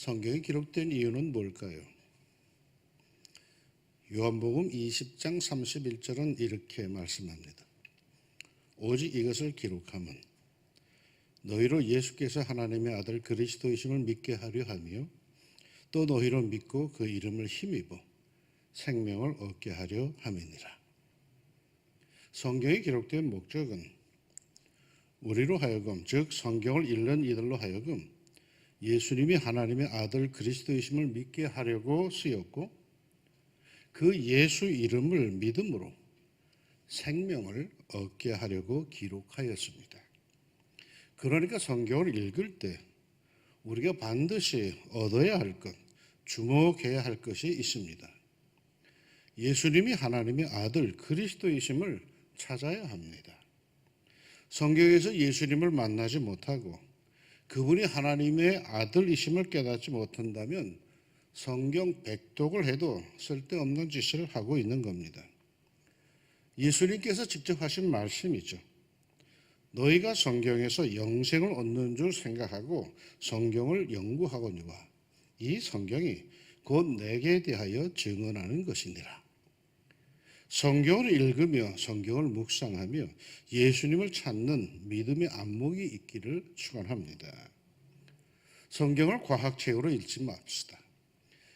성경에 기록된 이유는 뭘까요? 요한복음 20장 31절은 이렇게 말씀합니다. 오직 이것을 기록함은 너희로 예수께서 하나님의 아들 그리스도이심을 믿게 하려 하며 또 너희로 믿고 그 이름을 힘입어 생명을 얻게 하려 함이니라. 성경에 기록된 목적은 우리로 하여금, 즉 성경을 읽는 이들로 하여금 예수님이 하나님의 아들 그리스도이심을 믿게 하려고 쓰였고 그 예수 이름을 믿음으로 생명을 얻게 하려고 기록하였습니다. 그러니까 성경을 읽을 때 우리가 반드시 얻어야 할 것, 주목해야 할 것이 있습니다. 예수님이 하나님의 아들 그리스도이심을 찾아야 합니다. 성경에서 예수님을 만나지 못하고 그분이 하나님의 아들이심을 깨닫지 못한다면 성경 백독을 해도 쓸데없는 짓을 하고 있는 겁니다. 예수님께서 직접 하신 말씀이죠. 너희가 성경에서 영생을 얻는 줄 생각하고 성경을 연구하거니와 이 성경이 곧 내게 대하여 증언하는 것이니라. 성경을 읽으며 성경을 묵상하며 예수님을 찾는 믿음의 안목이 있기를 축원합니다. 성경을 과학책으로 읽지 맙시다.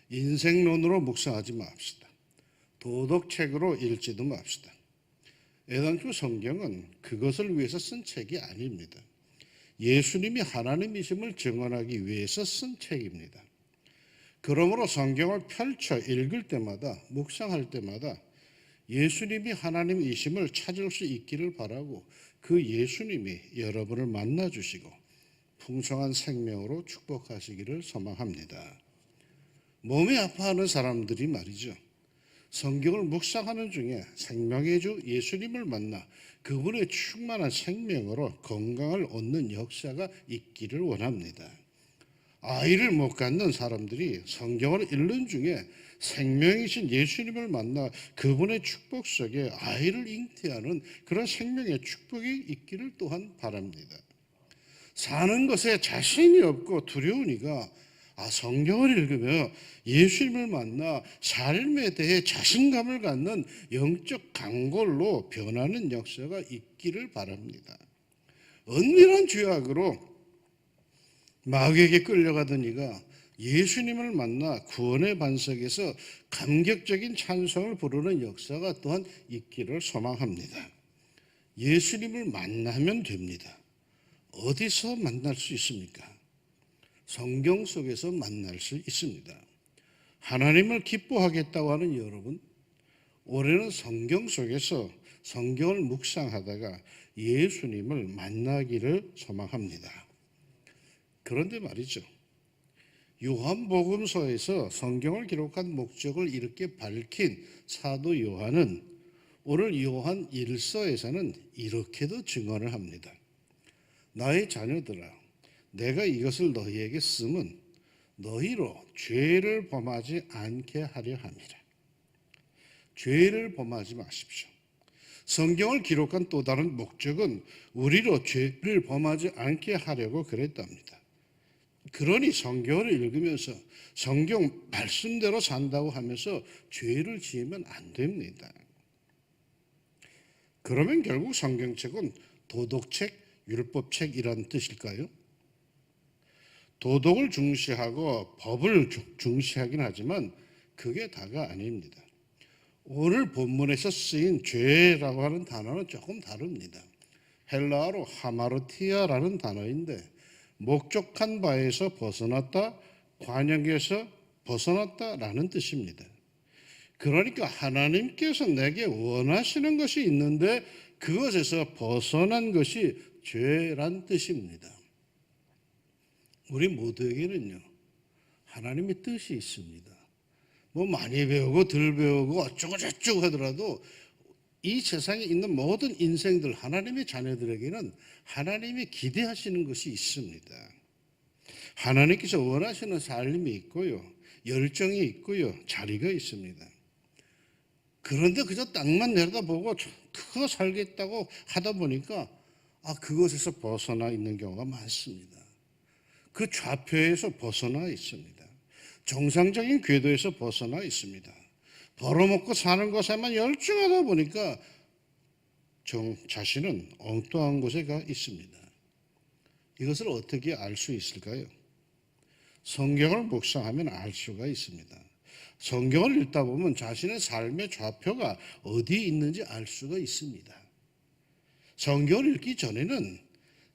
인생론으로 묵상하지 맙시다. 도덕책으로 읽지도 맙시다. 애당초 성경은 그것을 위해서 쓴 책이 아닙니다. 예수님이 하나님이심을 증언하기 위해서 쓴 책입니다. 그러므로 성경을 펼쳐 읽을 때마다, 묵상할 때마다 예수님이 하나님이심을 찾을 수 있기를 바라고 그 예수님이 여러분을 만나주시고 풍성한 생명으로 축복하시기를 소망합니다. 몸이 아파하는 사람들이 말이죠. 성경을 묵상하는 중에 생명의 주 예수님을 만나 그분의 충만한 생명으로 건강을 얻는 역사가 있기를 원합니다. 아이를 못 갖는 사람들이 성경을 읽는 중에 생명이신 예수님을 만나 그분의 축복 속에 아이를 잉태하는 그런 생명의 축복이 있기를 또한 바랍니다. 사는 것에 자신이 없고 두려우니까 성경을 읽으며 예수님을 만나 삶에 대해 자신감을 갖는 영적 강골로 변하는 역사가 있기를 바랍니다. 은밀한 죄악으로 마귀에게 끌려가던 이가 예수님을 만나 구원의 반석에서 감격적인 찬송을 부르는 역사가 또한 있기를 소망합니다. 예수님을 만나면 됩니다. 어디서 만날 수 있습니까? 성경 속에서 만날 수 있습니다. 하나님을 기뻐하겠다고 하는 여러분, 올해는 성경 속에서 성경을 묵상하다가 예수님을 만나기를 소망합니다. 그런데 말이죠. 요한복음서에서 성경을 기록한 목적을 이렇게 밝힌 사도 요한은 오늘 요한 1서에서는 이렇게도 증언을 합니다. 나의 자녀들아, 내가 이것을 너희에게 쓰면 너희로 죄를 범하지 않게 하려 함이라. 죄를 범하지 마십시오. 성경을 기록한 또 다른 목적은 우리로 죄를 범하지 않게 하려고 그랬답니다. 그러니 성경을 읽으면서 성경 말씀대로 산다고 하면서 죄를 지으면 안 됩니다. 그러면 결국 성경책은 도덕책, 율법책이란 뜻일까요? 도덕을 중시하고 법을 중시하긴 하지만 그게 다가 아닙니다. 오늘 본문에서 쓰인 죄라고 하는 단어는 조금 다릅니다. 헬라어로 하마르티아라는 단어인데 목적한 바에서 벗어났다, 관역에서 벗어났다라는 뜻입니다. 그러니까 하나님께서 내게 원하시는 것이 있는데 그것에서 벗어난 것이 죄란 뜻입니다. 우리 모두에게는요, 하나님의 뜻이 있습니다. 뭐 많이 배우고 덜 배우고 어쩌고 저쩌고 하더라도 이 세상에 있는 모든 인생들, 하나님의 자녀들에게는 하나님이 기대하시는 것이 있습니다. 하나님께서 원하시는 삶이 있고요, 열정이 있고요, 자리가 있습니다. 그런데 그저 땅만 내려다보고 그거 살겠다고 하다 보니까 그것에서 벗어나 있는 경우가 많습니다. 그 좌표에서 벗어나 있습니다. 정상적인 궤도에서 벗어나 있습니다. 벌어먹고 사는 것에만 열중하다 보니까 자신은 엉뚱한 곳에 가 있습니다. 이것을 어떻게 알 수 있을까요? 성경을 묵상하면 알 수가 있습니다. 성경을 읽다 보면 자신의 삶의 좌표가 어디에 있는지 알 수가 있습니다. 성경을 읽기 전에는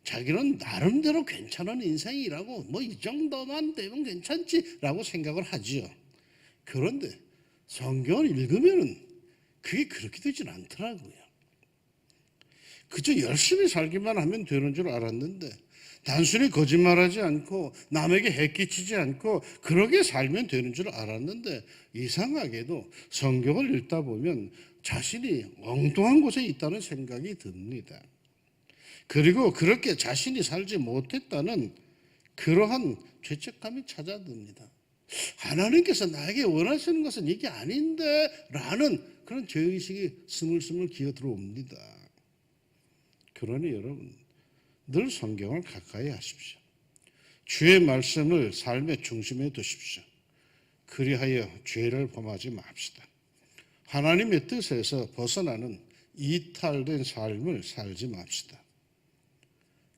자기는 나름대로 괜찮은 인생이라고 뭐 이 정도만 되면 괜찮지라고 생각을 하지요. 그런데 성경을 읽으면 그게 그렇게 되진 않더라고요. 그저 열심히 살기만 하면 되는 줄 알았는데 단순히 거짓말하지 않고 남에게 해끼치지 않고 그렇게 살면 되는 줄 알았는데 이상하게도 성경을 읽다 보면 자신이 엉뚱한 곳에 있다는 생각이 듭니다. 그리고 그렇게 자신이 살지 못했다는 그러한 죄책감이 찾아듭니다. 하나님께서 나에게 원하시는 것은 이게 아닌데 라는 그런 죄의식이 스물스물 기어 들어옵니다. 그러니 여러분 늘 성경을 가까이 하십시오. 주의 말씀을 삶의 중심에 두십시오. 그리하여 죄를 범하지 맙시다. 하나님의 뜻에서 벗어나는 이탈된 삶을 살지 맙시다.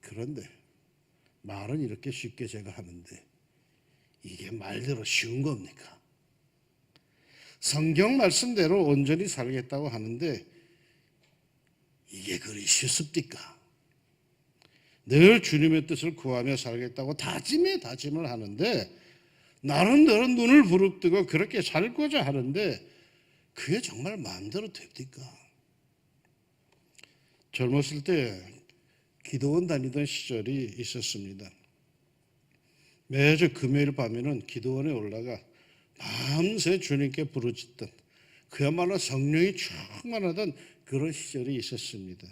그런데 말은 이렇게 쉽게 제가 하는데 이게 말대로 쉬운 겁니까? 성경 말씀대로 온전히 살겠다고 하는데 이게 그리 쉽습니까? 늘 주님의 뜻을 구하며 살겠다고 다짐을 하는데 나름대로 눈을 부릅뜨고 그렇게 살고자 하는데 그게 정말 마음대로 됩니까? 젊었을 때 기도원 다니던 시절이 있었습니다. 매주 금요일 밤에는 기도원에 올라가 밤새 주님께 부르짖던 그야말로 성령이 충만하던 그런 시절이 있었습니다.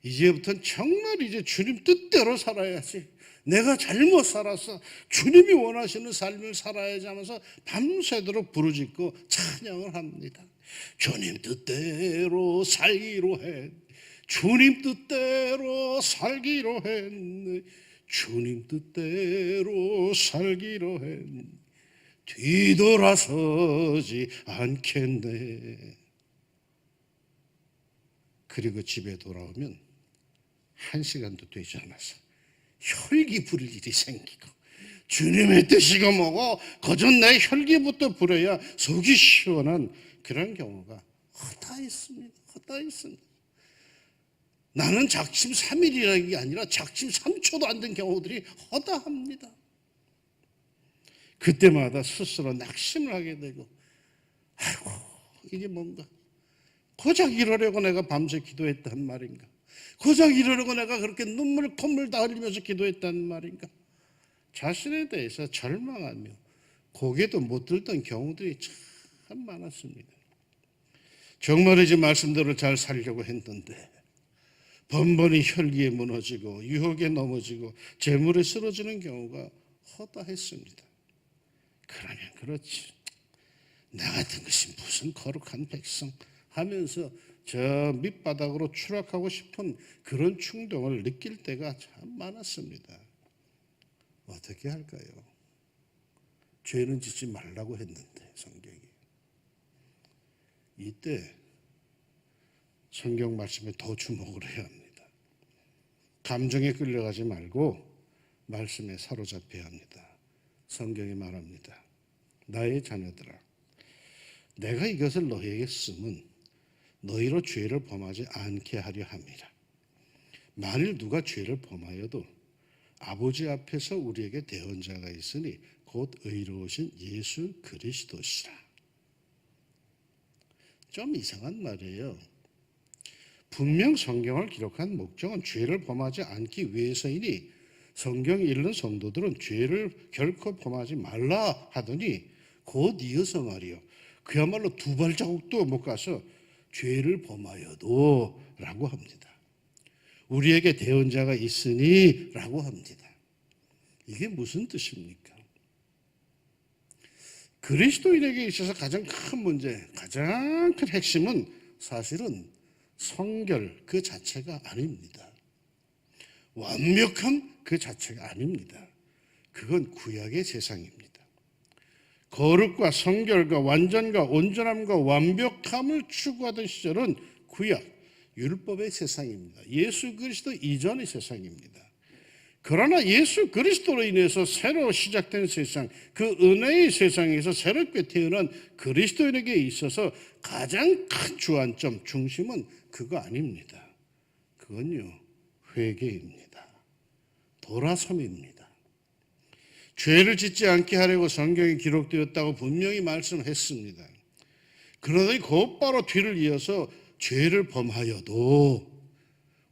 이제부터는 정말 이제 주님 뜻대로 살아야지. 내가 잘못 살아서 주님이 원하시는 삶을 살아야지 하면서 밤새도록 부르짖고 찬양을 합니다. 주님 뜻대로 살기로 했. 주님 뜻대로 살기로 했네. 주님 뜻대로 살기로 했네. 뒤돌아서지 않겠네. 그리고 집에 돌아오면 1시간도 되지 않아서 혈기 부릴 일이 생기고 주님의 뜻이고 뭐고 거저 내 혈기부터 부려야 속이 시원한 그런 경우가 허다했습니다. 나는 작심 3일이라는 게 아니라 작심 3초도 안 된 경우들이 허다합니다. 그때마다 스스로 낙심을 하게 되고 아이고 이게 뭔가 고작 이러려고 내가 밤새 기도했단 말인가? 고작 이러려고 내가 그렇게 콧물 다 흘리면서 기도했단 말인가? 자신에 대해서 절망하며 고개도 못 들던 경우들이 참 많았습니다. 정말이지 말씀대로 잘 살려고 했는데 번번이 혈기에 무너지고 유혹에 넘어지고 재물에 쓰러지는 경우가 허다했습니다. 그러면 그렇지. 나 같은 것이 무슨 거룩한 백성 하면서 저 밑바닥으로 추락하고 싶은 그런 충동을 느낄 때가 참 많았습니다. 어떻게 할까요? 죄는 짓지 말라고 했는데 성경이. 이때 성경 말씀에 더 주목을 해야 합니다. 감정에 끌려가지 말고 말씀에 사로잡혀야 합니다. 성경이 말합니다. 나의 자녀들아, 내가 이것을 너희에게 쓰면 너희로 죄를 범하지 않게 하려 함이라. 만일 누가 죄를 범하여도 아버지 앞에서 우리에게 대언자가 있으니 곧 의로우신 예수 그리스도시라. 좀 이상한 말이에요. 분명 성경을 기록한 목적은 죄를 범하지 않기 위해서이니 성경이 읽는 성도들은 죄를 결코 범하지 말라 하더니 곧 이어서 말이요. 그야말로 두 발자국도 못 가서 죄를 범하여도 라고 합니다. 우리에게 대언자가 있으니 라고 합니다. 이게 무슨 뜻입니까? 그리스도인에게 있어서 가장 큰 문제, 가장 큰 핵심은 사실은 성결 그 자체가 아닙니다. 완벽함 그 자체가 아닙니다. 그건 구약의 세상입니다. 거룩과 성결과 완전과 온전함과 완벽함을 추구하던 시절은 구약, 율법의 세상입니다. 예수 그리스도 이전의 세상입니다. 그러나 예수 그리스도로 인해서 새로 시작된 세상, 그 은혜의 세상에서 새롭게 태어난 그리스도인에게 있어서 가장 큰 주안점, 중심은 그거 아닙니다. 그건요, 회개입니다. 돌아섬입니다. 죄를 짓지 않게 하려고 성경에 기록되었다고 분명히 말씀했습니다. 그러더니 곧바로 뒤를 이어서 죄를 범하여도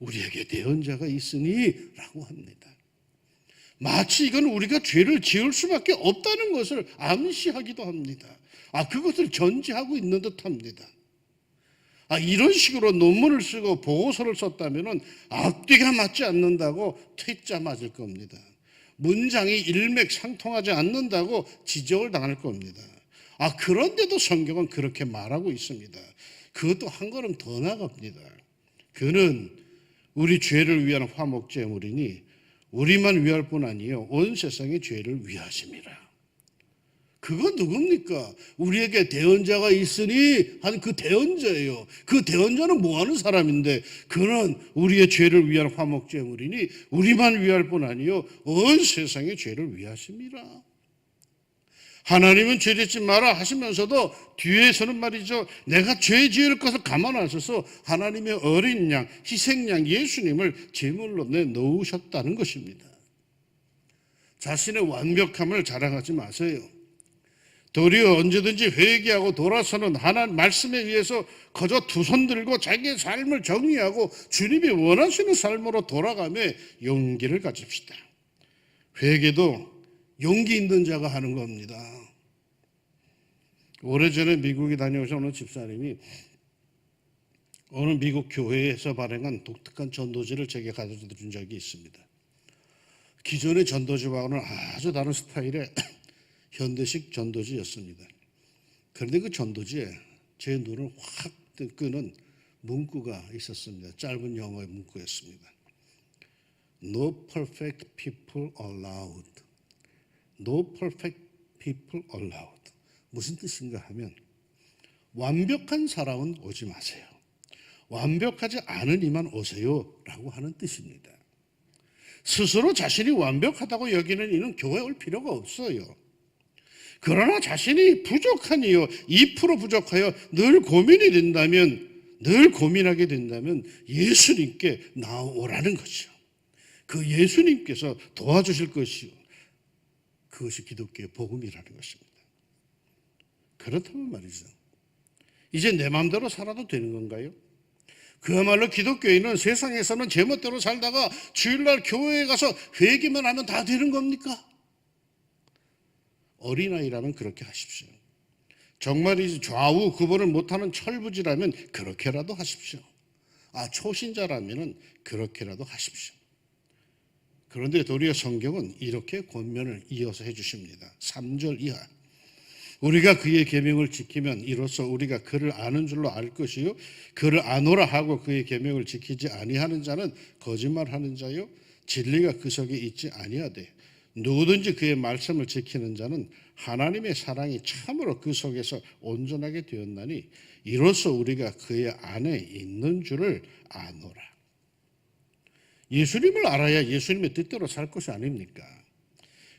우리에게 대언자가 있으니 라고 합니다. 마치 이건 우리가 죄를 지을 수밖에 없다는 것을 암시하기도 합니다. 그것을 전제하고 있는 듯합니다. 이런 식으로 논문을 쓰고 보고서를 썼다면 앞뒤가 맞지 않는다고 퇴짜 맞을 겁니다. 문장이 일맥상통하지 않는다고 지적을 당할 겁니다. 그런데도 성경은 그렇게 말하고 있습니다. 그것도 한 걸음 더 나갑니다. 그는 우리 죄를 위한 화목제물이니 우리만 위할 뿐 아니요 온 세상의 죄를 위하심이라. 그건 누굽니까? 우리에게 대언자가 있으니 하는 그 대언자예요. 그 대언자는 뭐하는 사람인데 그는 우리의 죄를 위한 화목제물이니 우리만 위할 뿐 아니요 온 세상의 죄를 위하심이라. 하나님은 죄 짓지 마라 하시면서도 뒤에서는 말이죠, 내가 죄 지을 것을 가만 안 써서 하나님의 어린 양, 희생양 예수님을 제물로 내놓으셨다는 것입니다. 자신의 완벽함을 자랑하지 마세요. 도리어 언제든지 회개하고 돌아서는 하나님 말씀에 의해서 거저 두 손 들고 자기의 삶을 정리하고 주님이 원하시는 삶으로 돌아가며 용기를 가집시다. 회개도 용기 있는 자가 하는 겁니다. 오래전에 미국에 다녀오신 어느 집사님이 어느 미국 교회에서 발행한 독특한 전도지를 제게 가져다 준 적이 있습니다. 기존의 전도지와는 아주 다른 스타일의 현대식 전도지였습니다. 그런데 그 전도지에 제 눈을 확 끄는 문구가 있었습니다. 짧은 영어의 문구였습니다. No perfect people allowed. No perfect people allowed. 무슨 뜻인가 하면 완벽한 사람은 오지 마세요. 완벽하지 않은 이만 오세요 라고 하는 뜻입니다. 스스로 자신이 완벽하다고 여기는 이는 교회에 올 필요가 없어요. 그러나 자신이 부족한 이유 2% 부족하여 늘 고민이 된다면, 늘 고민하게 된다면 예수님께 나오라는 거죠. 그 예수님께서 도와주실 것이요, 그것이 기독교의 복음이라는 것입니다. 그렇다면 말이죠, 이제 내 마음대로 살아도 되는 건가요? 그야말로 기독교인은 세상에서는 제멋대로 살다가 주일날 교회에 가서 회개만 하면 다 되는 겁니까? 어린아이라면 그렇게 하십시오. 정말이지 좌우 구분을 못하는 철부지라면 그렇게라도 하십시오. 초신자라면 그렇게라도 하십시오. 그런데 도리어 성경은 이렇게 권면을 이어서 해주십니다. 3절 이하. 우리가 그의 계명을 지키면 이로써 우리가 그를 아는 줄로 알 것이요 그를 아노라 하고 그의 계명을 지키지 아니하는 자는 거짓말하는 자요 진리가 그 속에 있지 아니하되 누구든지 그의 말씀을 지키는 자는 하나님의 사랑이 참으로 그 속에서 온전하게 되었나니 이로써 우리가 그의 안에 있는 줄을 아노라. 예수님을 알아야 예수님의 뜻대로 살 것이 아닙니까?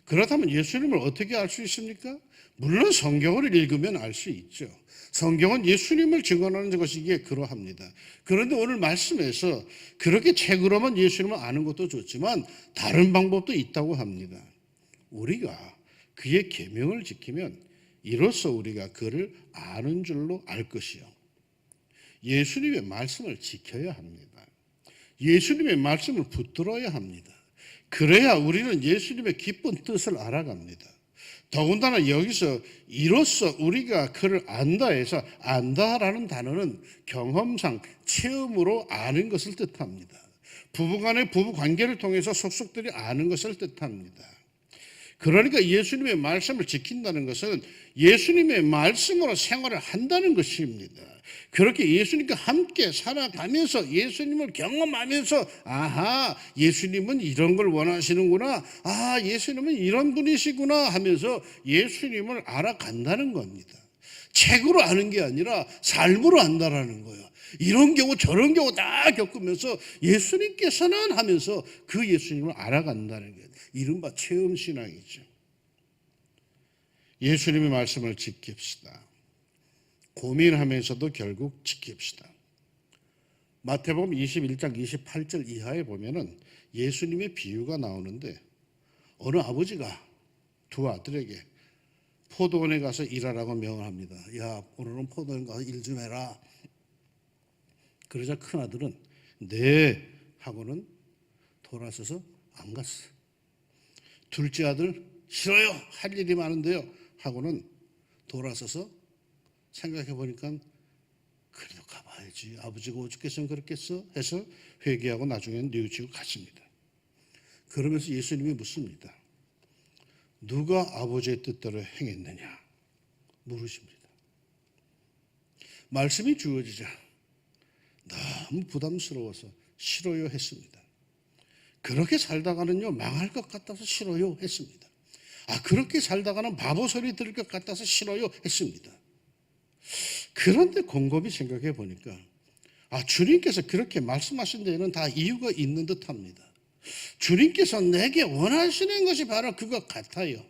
그렇다면 예수님을 어떻게 알 수 있습니까? 물론 성경을 읽으면 알 수 있죠. 성경은 예수님을 증언하는 것이기에 그러합니다. 그런데 오늘 말씀에서 그렇게 책으로만 예수님을 아는 것도 좋지만 다른 방법도 있다고 합니다. 우리가 그의 계명을 지키면 이로써 우리가 그를 아는 줄로 알 것이요. 예수님의 말씀을 지켜야 합니다. 예수님의 말씀을 붙들어야 합니다. 그래야 우리는 예수님의 기쁜 뜻을 알아갑니다. 더군다나 여기서 이로써 우리가 그를 안다 해서 안다라는 단어는 경험상 체험으로 아는 것을 뜻합니다. 부부간의 부부관계를 통해서 속속들이 아는 것을 뜻합니다. 그러니까 예수님의 말씀을 지킨다는 것은 예수님의 말씀으로 생활을 한다는 것입니다. 그렇게 예수님과 함께 살아가면서 예수님을 경험하면서 아하, 예수님은 이런 걸 원하시는구나. 아, 예수님은 이런 분이시구나 하면서 예수님을 알아간다는 겁니다. 책으로 아는 게 아니라 삶으로 안다라는 거예요. 이런 경우 저런 경우 다 겪으면서 예수님께서는 하면서 그 예수님을 알아간다는 게 이른바 체험신앙이죠. 예수님의 말씀을 지킵시다. 고민하면서도 결국 지킵시다. 마태복음 21장 28절 이하에 보면은 예수님의 비유가 나오는데 어느 아버지가 두 아들에게 포도원에 가서 일하라고 명합니다. 야, 오늘은 포도원 가서 일 좀 해라. 그러자 큰 아들은 네 하고는 돌아서서 안 갔어. 둘째 아들 싫어요. 할 일이 많은데요. 하고는 돌아서서 생각해 보니까 그래도 가봐야지. 아버지가 오죽했으면 그렇겠어? 해서 회개하고 나중에는 뉘우치고 갔습니다. 그러면서 예수님이 묻습니다. 누가 아버지의 뜻대로 행했느냐? 물으십니다. 말씀이 주어지자 너무 부담스러워서 싫어요 했습니다. 그렇게 살다가는요 망할 것 같아서 싫어요 했습니다. 아, 그렇게 살다가는 바보 소리 들을 것 같아서 싫어요 했습니다. 그런데 곰곰이 생각해 보니까 아, 주님께서 그렇게 말씀하신 데에는 다 이유가 있는 듯합니다. 주님께서 내게 원하시는 것이 바로 그것 같아요.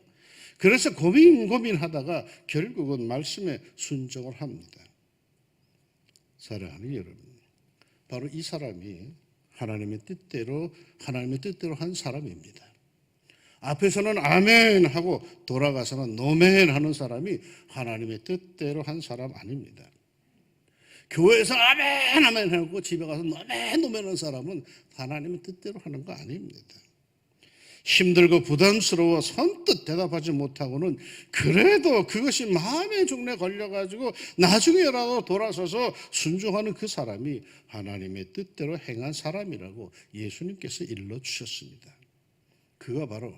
그래서 고민하다가 결국은 말씀에 순종을 합니다. 사랑하는 여러분, 바로 이 사람이 하나님의 뜻대로 한 사람입니다. 앞에서는 아멘 하고 돌아가서는 노멘 하는 사람이 하나님의 뜻대로 한 사람 아닙니다. 교회에서 아멘 아멘 하고 집에 가서 노멘 하는 사람은 하나님의 뜻대로 하는 거 아닙니다. 힘들고 부담스러워 선뜻 대답하지 못하고는 그래도 그것이 마음의 중에 걸려가지고 나중에라도 돌아서서 순종하는 그 사람이 하나님의 뜻대로 행한 사람이라고 예수님께서 일러주셨습니다. 그가 바로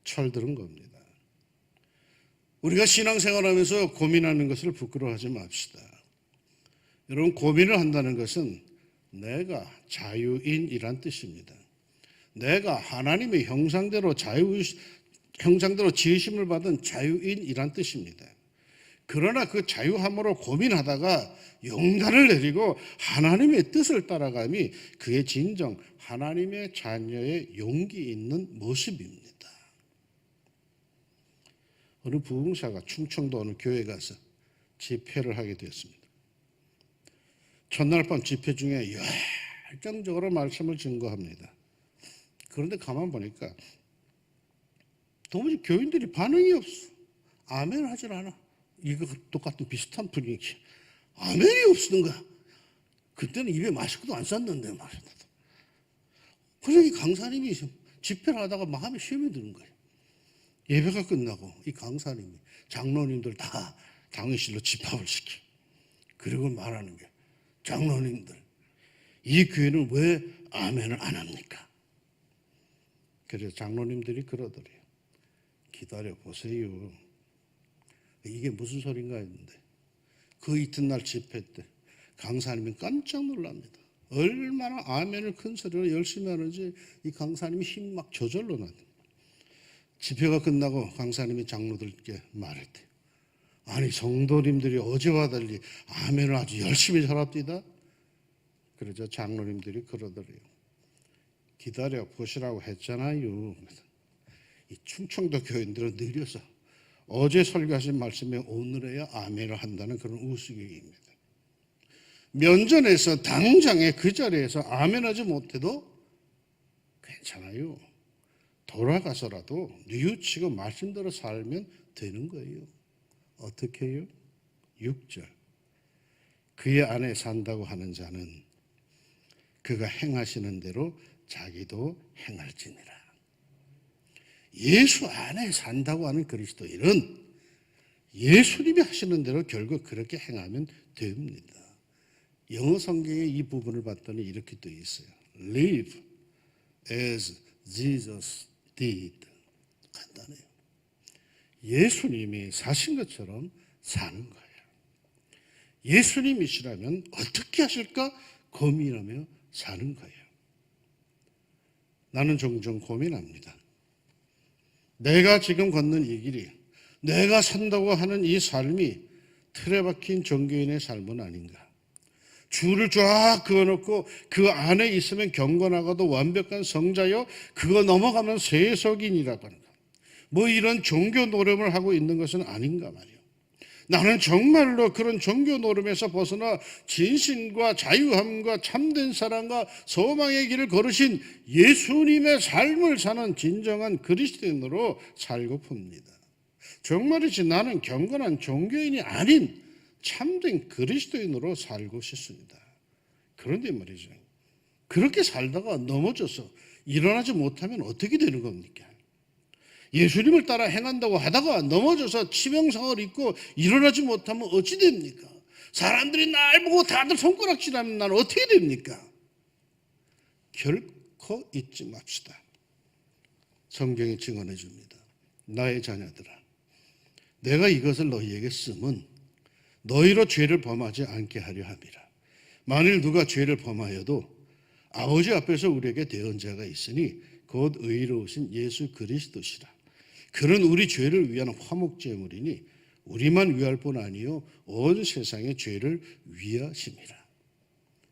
철들은 겁니다. 우리가 신앙생활하면서 고민하는 것을 부끄러워하지 맙시다. 여러분, 고민을 한다는 것은 내가 자유인이란 뜻입니다. 내가 하나님의 형상대로 지으심을 받은 자유인이란 뜻입니다. 그러나 그 자유함으로 고민하다가 용단을 내리고 하나님의 뜻을 따라감이 그의 진정 하나님의 자녀의 용기 있는 모습입니다. 어느 부흥사가 충청도 어느 교회에 가서 집회를 하게 되었습니다. 첫날 밤 집회 중에 열정적으로 말씀을 증거합니다. 그런데 가만 보니까 도무지 교인들이 반응이 없어. 아멘 하질 않아. 이거 똑같은 비슷한 분위기. 아멘이 없는 거야. 그때는 입에 마스크도 안 썼는데 말이야. 그래서 이 강사님이 집회를 하다가 마음에 시험이 드는 거예요. 예배가 끝나고 이 강사님이 장로님들 다 당회실로 집합을 시켜. 그리고 말하는 게 장로님들, 이 교회는 왜 아멘을 안 합니까? 그래서 장로님들이 그러더래요. 기다려 보세요. 이게 무슨 소린가 했는데 그 이튿날 집회 때 강사님이 깜짝 놀랍니다. 얼마나 아멘을 큰 소리로 열심히 하는지 이 강사님이 힘 막 저절로 나요. 집회가 끝나고 강사님이 장로들께 말했대요. 아니, 성도님들이 어제와 달리 아멘을 아주 열심히 잘합디다. 그러자 장로님들이 그러더래요. 기다려 보시라고 했잖아요. 이 충청도 교인들은 느려서 어제 설교하신 말씀에 오늘에야 아멘을 한다는 그런 우스갯입니다. 면전에서 당장에 그 자리에서 아멘하지 못해도 괜찮아요. 돌아가서라도 뉘우치고 말씀대로 살면 되는 거예요. 어떻게 해요? 6절. 그의 안에 산다고 하는 자는 그가 행하시는 대로 자기도 행할지니라. 예수 안에 산다고 하는 그리스도인은 예수님이 하시는 대로 결국 그렇게 행하면 됩니다. 영어 성경에 이 부분을 봤더니 이렇게 돼 있어요. Live as Jesus did. 간단해요. 예수님이 사신 것처럼 사는 거예요. 예수님이시라면 어떻게 하실까 고민하며 사는 거예요. 나는 종종 고민합니다. 내가 지금 걷는 이 길이, 내가 산다고 하는 이 삶이 틀에 박힌 종교인의 삶은 아닌가? 줄을 쫙 그어놓고 그 안에 있으면 경건하고도 완벽한 성자요, 그거 넘어가면 세속인이라고 하는 거. 뭐 이런 종교 노름을 하고 있는 것은 아닌가 말이에요. 나는 정말로 그런 종교 노름에서 벗어나 진실과 자유함과 참된 사랑과 소망의 길을 걸으신 예수님의 삶을 사는 진정한 그리스도인으로 살고봅니다. 정말이지 나는 경건한 종교인이 아닌 참된 그리스도인으로 살고 싶습니다. 그런데 말이죠, 그렇게 살다가 넘어져서 일어나지 못하면 어떻게 되는 겁니까? 예수님을 따라 행한다고 하다가 넘어져서 치명상을 입고 일어나지 못하면 어찌 됩니까? 사람들이 날 보고 다들 손가락질하면 나는 어떻게 됩니까? 결코 잊지 맙시다. 성경이 증언해 줍니다. 나의 자녀들아, 내가 이것을 너희에게 쓰면 너희로 죄를 범하지 않게 하려 함이라. 만일 누가 죄를 범하여도 아버지 앞에서 우리에게 대언자가 있으니 곧 의로우신 예수 그리스도시라. 그는 우리 죄를 위한 화목제물이니 우리만 위할 뿐 아니요 온 세상의 죄를 위하심이라.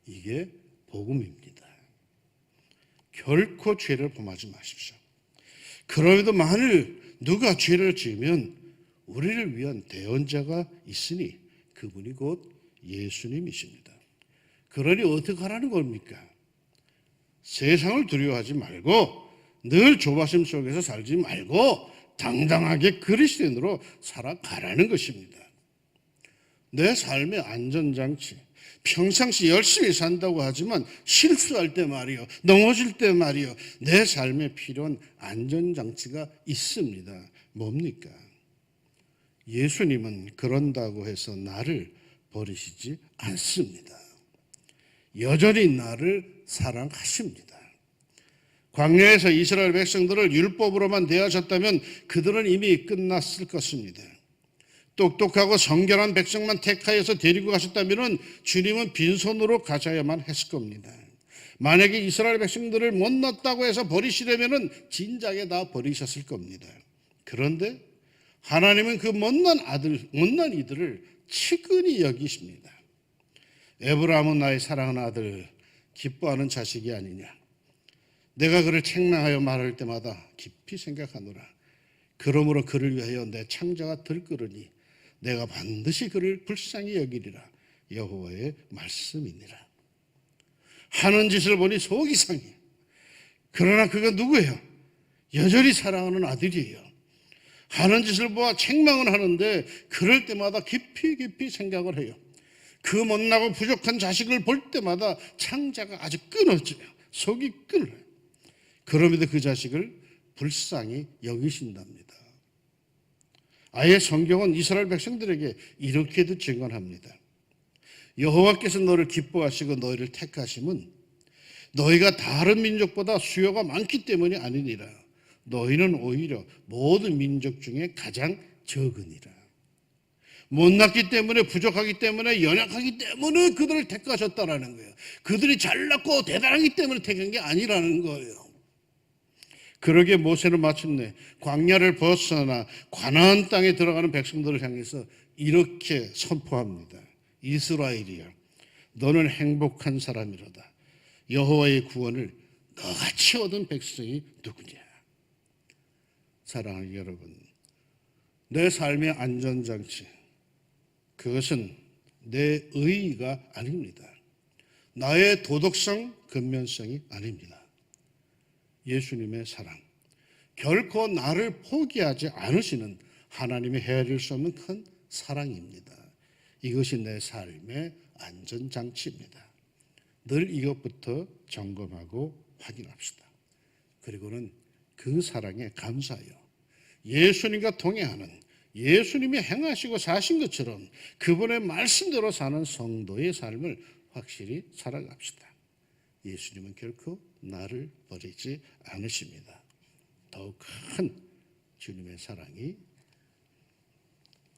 이게 복음입니다. 결코 죄를 범하지 마십시오. 그럼에도 만일 누가 죄를 지으면 우리를 위한 대언자가 있으니 그분이 곧 예수님이십니다. 그러니 어떻게 하라는 겁니까? 세상을 두려워하지 말고 늘 조바심 속에서 살지 말고 당당하게 그리스도인으로 살아가라는 것입니다. 내 삶의 안전장치, 평상시 열심히 산다고 하지만 실수할 때 말이요, 넘어질 때 말이요, 내 삶에 필요한 안전장치가 있습니다. 뭡니까? 예수님은 그런다고 해서 나를 버리시지 않습니다. 여전히 나를 사랑하십니다. 광야에서 이스라엘 백성들을 율법으로만 대하셨다면 그들은 이미 끝났을 것입니다. 똑똑하고 성결한 백성만 택하여서 데리고 가셨다면 주님은 빈손으로 가셔야만 했을 겁니다. 만약에 이스라엘 백성들을 못났다고 해서 버리시려면 진작에 다 버리셨을 겁니다. 그런데 하나님은 그 못난 이들을 치근히 여기십니다. 에브라함은 나의 사랑하는 아들, 기뻐하는 자식이 아니냐. 내가 그를 책망하여 말할 때마다 깊이 생각하노라. 그러므로 그를 위하여 내 창자가 들끓으니 내가 반드시 그를 불쌍히 여기리라. 여호와의 말씀이니라. 하는 짓을 보니 속이 상해. 그러나 그가 누구예요? 여전히 사랑하는 아들이에요. 하는 짓을 보아 책망은 하는데 그럴 때마다 깊이 생각을 해요. 그 못나고 부족한 자식을 볼 때마다 창자가 아주 끊어져요. 속이 끊어요. 그럼에도 그 자식을 불쌍히 여기신답니다. 아예 성경은 이스라엘 백성들에게 이렇게도 증언합니다. 여호와께서 너를 기뻐하시고 너희를 택하심은 너희가 다른 민족보다 수요가 많기 때문이 아니니라. 너희는 오히려 모든 민족 중에 가장 적으니라. 못났기 때문에, 부족하기 때문에, 연약하기 때문에 그들을 택하셨다라는 거예요. 그들이 잘났고 대단하기 때문에 택한 게 아니라는 거예요. 그러기에 모세는 마침내 광야를 벗어나 가나안 땅에 들어가는 백성들을 향해서 이렇게 선포합니다. 이스라엘이여, 너는 행복한 사람이로다. 여호와의 구원을 너같이 얻은 백성이 누구냐. 사랑하는 여러분, 내 삶의 안전장치, 그것은 내 의의가 아닙니다. 나의 도덕성, 근면성이 아닙니다. 예수님의 사랑, 결코 나를 포기하지 않으시는 하나님의 헤아릴 수 없는 큰 사랑입니다. 이것이 내 삶의 안전장치입니다. 늘 이것부터 점검하고 확인합시다. 그리고는 그 사랑에 감사하여 예수님과 동행하는, 예수님이 행하시고 사신 것처럼 그분의 말씀대로 사는 성도의 삶을 확실히 살아갑시다. 예수님은 결코 나를 버리지 않으십니다. 더욱 큰 주님의 사랑이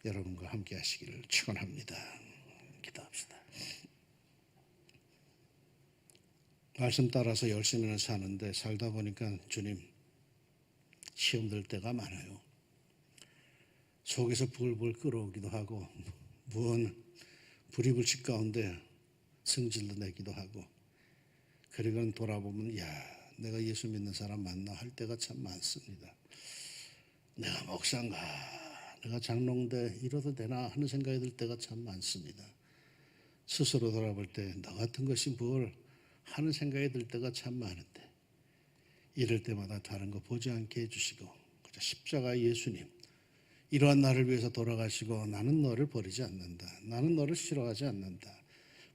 여러분과 함께 하시기를 축원합니다. 기도합시다. 말씀 따라서 열심히는 사는데 살다 보니까 주님 시험 들 때가 많아요. 속에서 불불 끓어오기도 하고 무언 불이불식 가운데 승질도 내기도 하고 그리고는 돌아보면 야 내가 예수 믿는 사람 만나 할 때가 참 많습니다. 내가 목사인가 내가 장롱대 이러도 되나 하는 생각이 들 때가 참 많습니다. 스스로 돌아볼 때 너 같은 것이 뭘 하는 생각이 들 때가 참 많은데 이럴 때마다 다른 거 보지 않게 해주시고 그저 십자가 예수님 이러한 나를 위해서 돌아가시고 나는 너를 버리지 않는다. 나는 너를 싫어하지 않는다.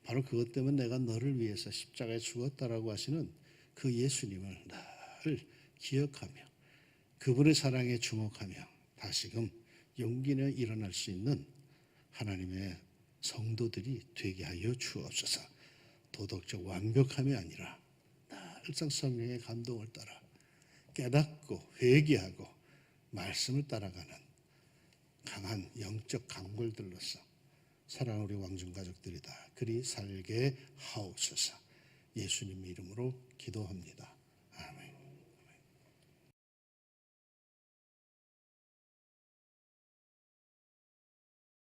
바로 그것 때문에 내가 너를 위해서 십자가에 죽었다라고 하시는 그 예수님을 늘 기억하며 그분의 사랑에 주목하며 다시금 용기 내 일어날 수 있는 하나님의 성도들이 되게 하여 주옵소서. 도덕적 완벽함이 아니라 늘상 성령의 감동을 따라 깨닫고 회개하고 말씀을 따라가는 강한 영적 강골들로서 사랑하는 우리 왕중 가족들이 다 그리 살게 하옵소서. 예수님 이름으로 기도합니다.